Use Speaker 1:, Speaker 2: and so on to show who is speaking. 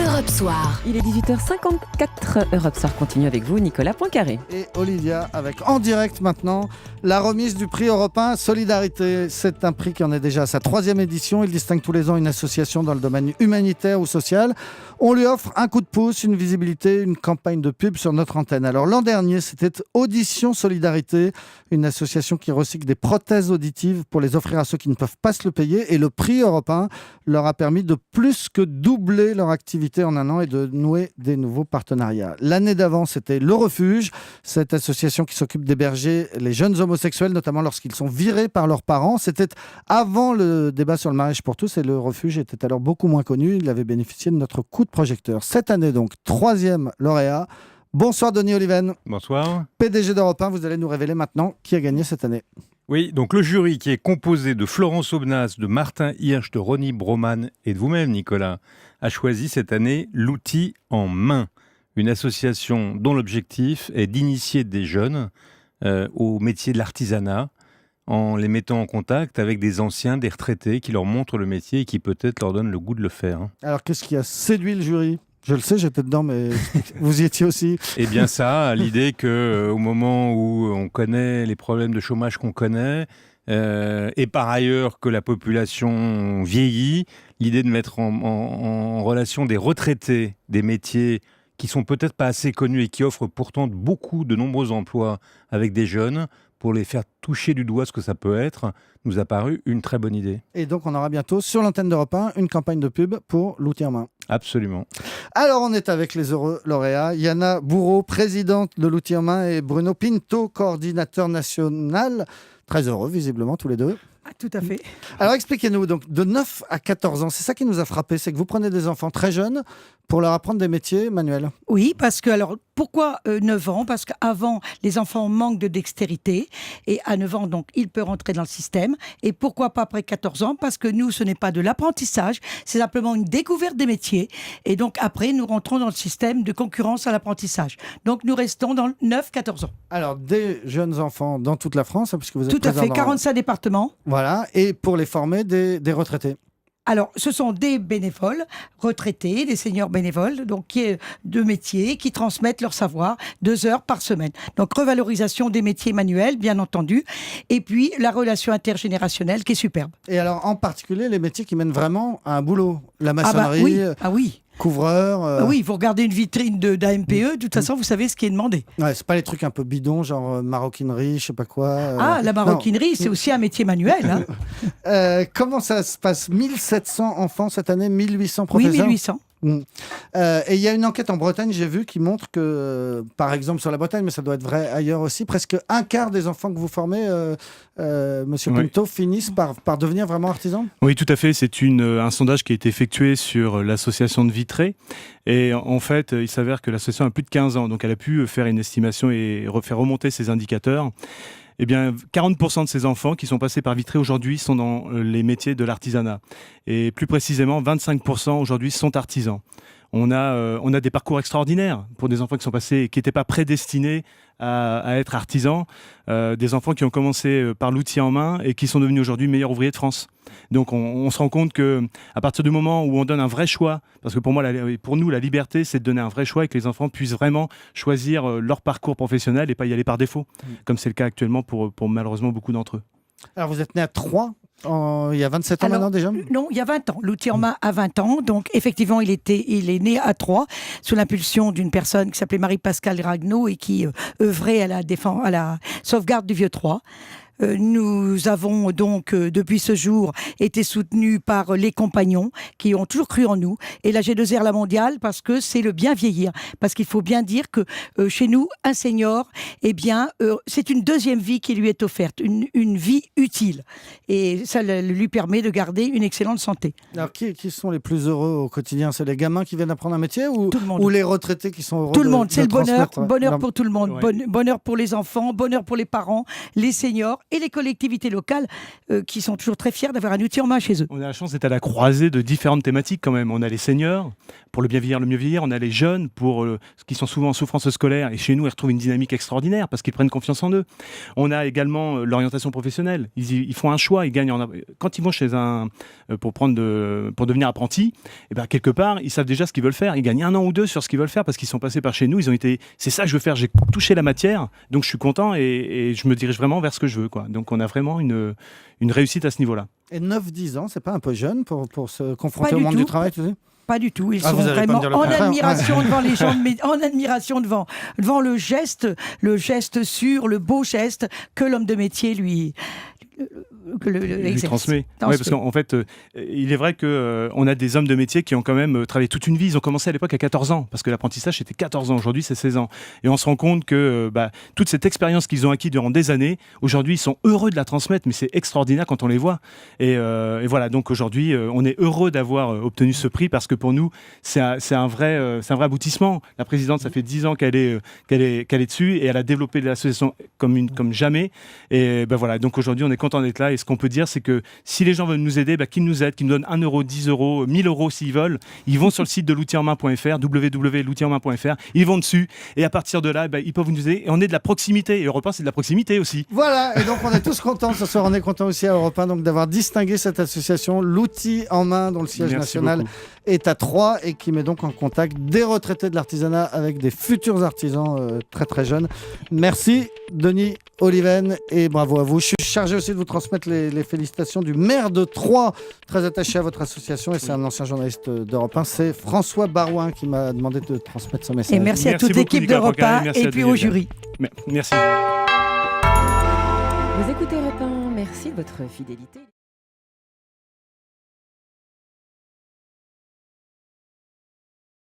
Speaker 1: Europe Soir.
Speaker 2: Il est 18h54, Europe Soir continue avec vous, Nicolas Poincaré.
Speaker 3: Et Olivia, avec en direct maintenant la remise du prix européen Solidarité. C'est un prix qui en est déjà à sa 3e édition. Il distingue tous les ans une association dans le domaine humanitaire ou social. On lui offre un coup de pouce, une visibilité, une campagne de pub sur notre antenne. Alors l'an dernier, c'était Audition Solidarité, une association qui recycle des prothèses auditives pour les offrir à ceux qui ne peuvent pas se le payer. Et le prix européen leur a permis de plus que doubler leur activité en un an et de nouer des nouveaux partenariats. L'année d'avant, c'était Le Refuge, cette association qui s'occupe d'héberger les jeunes homosexuels, notamment lorsqu'ils sont virés par leurs parents. C'était avant le débat sur le mariage pour tous et Le Refuge était alors beaucoup moins connu. Il avait bénéficié de notre coup de projecteur. Cette année donc, 3e lauréat. Bonsoir Denis Oliven.
Speaker 4: Bonsoir.
Speaker 3: PDG d'Europe 1, vous allez nous révéler maintenant qui a gagné cette année.
Speaker 4: Oui, donc le jury qui est composé de Florence Aubenas, de Martin Hirsch, de Ronnie Broman et de vous-même Nicolas, a choisi cette année l'outil en main, une association dont l'objectif est d'initier des jeunes au métier de l'artisanat en les mettant en contact avec des anciens, des retraités qui leur montrent le métier et qui peut-être leur donnent le goût de le faire.
Speaker 3: Alors qu'est-ce qui a séduit le jury ? Je le sais, j'étais dedans, mais vous y étiez aussi.
Speaker 4: Eh bien ça, l'idée qu'au moment où on connaît les problèmes de chômage qu'on connaît, et par ailleurs que la population vieillit, l'idée de mettre en relation des retraités, des métiers qui sont peut-être pas assez connus et qui offrent pourtant de nombreux emplois avec des jeunes, pour les faire toucher du doigt ce que ça peut être, nous a paru une très bonne idée.
Speaker 3: Et donc on aura bientôt sur l'antenne d'Europe 1 une campagne de pub pour l'outil en main.
Speaker 4: Absolument.
Speaker 3: Alors on est avec les heureux lauréats. Yana Bourreau, présidente de l'outil en main, et Bruno Pinto, coordinateur national. Très heureux visiblement tous les deux.
Speaker 5: Ah, tout à fait.
Speaker 3: Alors expliquez-nous, donc de 9 à 14 ans, c'est ça qui nous a frappé, c'est que vous prenez des enfants très jeunes pour leur apprendre des métiers manuels.
Speaker 5: Oui, parce que, alors, pourquoi 9 ans ? Parce qu'avant, les enfants manquent de dextérité, et à 9 ans, donc, ils peuvent rentrer dans le système. Et pourquoi pas après 14 ans ? Parce que nous, ce n'est pas de l'apprentissage, c'est simplement une découverte des métiers. Et donc, après, nous rentrons dans le système de concurrence à l'apprentissage. Donc, nous restons dans 9-14 ans.
Speaker 3: Alors, des jeunes enfants dans toute la France, puisque vous êtes
Speaker 5: Tout à
Speaker 3: présent
Speaker 5: fait,
Speaker 3: dans...
Speaker 5: 45 départements.
Speaker 3: Voilà, et pour les former, des retraités.
Speaker 5: Alors, ce sont des bénévoles retraités, des seniors bénévoles, donc de métiers qui transmettent leur savoir 2 heures par semaine. Donc, revalorisation des métiers manuels, bien entendu, et puis la relation intergénérationnelle qui est superbe.
Speaker 3: Et alors, en particulier, les métiers qui mènent vraiment à un boulot. La maçonnerie,
Speaker 5: oui.
Speaker 3: couvreur...
Speaker 5: Oui, vous regardez une vitrine d'AMPE, de toute façon, vous savez ce qui est demandé.
Speaker 3: Ouais, c'est pas les trucs un peu bidons, genre maroquinerie, je sais pas quoi.
Speaker 5: La maroquinerie, c'est aussi un métier manuel.
Speaker 3: Comment ça se passe ? 1700 enfants cette année, 1800 professeurs ?
Speaker 5: Oui, 1800.
Speaker 3: Et il y a une enquête en Bretagne, j'ai vu, qui montre que, par exemple sur la Bretagne, mais ça doit être vrai ailleurs aussi, presque un quart des enfants que vous formez, Monsieur Pinto, finissent par devenir vraiment artisans ?
Speaker 6: Oui, tout à fait. C'est un sondage qui a été effectué sur l'association de Vitré. Et en fait, il s'avère que l'association a plus de 15 ans. Donc, elle a pu faire une estimation et faire remonter ses indicateurs. Eh bien, 40% de ces enfants qui sont passés par Vitré aujourd'hui sont dans les métiers de l'artisanat. Et plus précisément, 25% aujourd'hui sont artisans. On a des parcours extraordinaires pour des enfants qui sont passés et qui n'étaient pas prédestinés à être artisans. Des enfants qui ont commencé par l'outil en main et qui sont devenus aujourd'hui meilleurs ouvriers de France. Donc on se rend compte qu'à partir du moment où on donne un vrai choix, parce que pour nous, la liberté, c'est de donner un vrai choix et que les enfants puissent vraiment choisir leur parcours professionnel et pas y aller par défaut, comme c'est le cas actuellement pour malheureusement beaucoup d'entre eux.
Speaker 3: Alors vous êtes né à Troyes, il y a 27 ans maintenant déjà ?
Speaker 5: Non, il y a 20 ans. L'outil en main a 20 ans. Donc, effectivement, il est né à Troyes sous l'impulsion d'une personne qui s'appelait Marie-Pascale Ragnaud et qui œuvrait à la sauvegarde du Vieux-Troyes. Nous avons donc, depuis ce jour, été soutenus par les compagnons qui ont toujours cru en nous. Et la G2R La Mondiale, parce que c'est le bien vieillir. Parce qu'il faut bien dire que chez nous, un senior, c'est une deuxième vie qui lui est offerte, une vie utile. Et ça lui permet de garder une excellente santé.
Speaker 3: Alors, qui sont les plus heureux au quotidien ? C'est les gamins qui viennent apprendre un métier ou les retraités qui sont heureux
Speaker 5: Tout le monde, c'est le bonheur. Bonheur
Speaker 6: Ouais.
Speaker 5: pour tout le monde. Bonheur pour les enfants, bonheur pour les parents, les seniors et les collectivités locales qui sont toujours très fiers d'avoir un outil en main chez eux.
Speaker 6: On a la chance d'être à la croisée de différentes thématiques quand même. On a les seniors pour le bien vieillir, le mieux vieillir. On a les jeunes pour qui sont souvent en souffrance scolaire. Et chez nous, ils retrouvent une dynamique extraordinaire parce qu'ils prennent confiance en eux. On a également l'orientation professionnelle. Ils font un choix. Ils gagnent quand ils vont chez pour devenir apprenti. Et ben quelque part, ils savent déjà ce qu'ils veulent faire. Ils gagnent 1 an ou 2 sur ce qu'ils veulent faire parce qu'ils sont passés par chez nous. Ils ont été. C'est ça que je veux faire. J'ai touché la matière, donc je suis content et je me dirige vraiment vers ce que je veux, quoi. Donc on a vraiment une réussite à ce niveau-là.
Speaker 3: Et 9-10 ans, c'est pas un peu jeune pour se confronter au
Speaker 5: du
Speaker 3: monde
Speaker 5: tout.
Speaker 3: du travail, tu sais?
Speaker 5: Pas du tout. Ils
Speaker 3: Ah,
Speaker 5: sont
Speaker 3: vous allez pas
Speaker 5: vraiment
Speaker 3: me dire le
Speaker 5: en
Speaker 3: contraire.
Speaker 5: admiration devant les gens, en admiration devant le geste sûr, le beau geste que l'homme de métier lui
Speaker 6: lui transmet. Ouais, parce qu'en fait, il est vrai qu'on a des hommes de métier qui ont quand même travaillé toute une vie. Ils ont commencé à l'époque à 14 ans, parce que l'apprentissage c'était 14 ans. Aujourd'hui, c'est 16 ans. Et on se rend compte que toute cette expérience qu'ils ont acquis durant des années, aujourd'hui, ils sont heureux de la transmettre, mais c'est extraordinaire quand on les voit. Et voilà, donc aujourd'hui, on est heureux d'avoir obtenu ce prix, parce que pour nous, c'est un vrai aboutissement. La présidente, ça fait 10 ans qu'elle est dessus, et elle a développé l'association comme jamais. Et voilà, donc aujourd'hui, on est content d'être là. Et ce qu'on peut dire, c'est que si les gens veulent nous aider, qu'ils nous aident, qu'ils nous donnent 1 euro, 10 euros, 1000 euros s'ils veulent. Ils vont sur le site de loutiesenmain.fr, www.loutiesenmain.fr. Ils vont dessus et à partir de là, ils peuvent nous aider. Et on est de la proximité. Et Europe 1, c'est de la proximité aussi.
Speaker 3: Voilà, et donc on est tous contents ce soir. On est contents aussi à Europe 1 donc, d'avoir distingué cette association, l'outil en main, dont le siège national est à Troyes et qui met donc en contact des retraités de l'artisanat avec des futurs artisans très très jeunes. Merci Denis Oliven et bravo à vous. Je suis chargé aussi de vous transmettre les félicitations du maire de Troyes, très attaché à votre association, et c'est un ancien journaliste d'Europe 1, c'est François Barouin qui m'a demandé de transmettre ce message.
Speaker 5: Et merci à toute l'équipe d'Europe 1 et puis au jury.
Speaker 6: Merci.
Speaker 2: Vous écoutez Europe 1, merci de votre fidélité.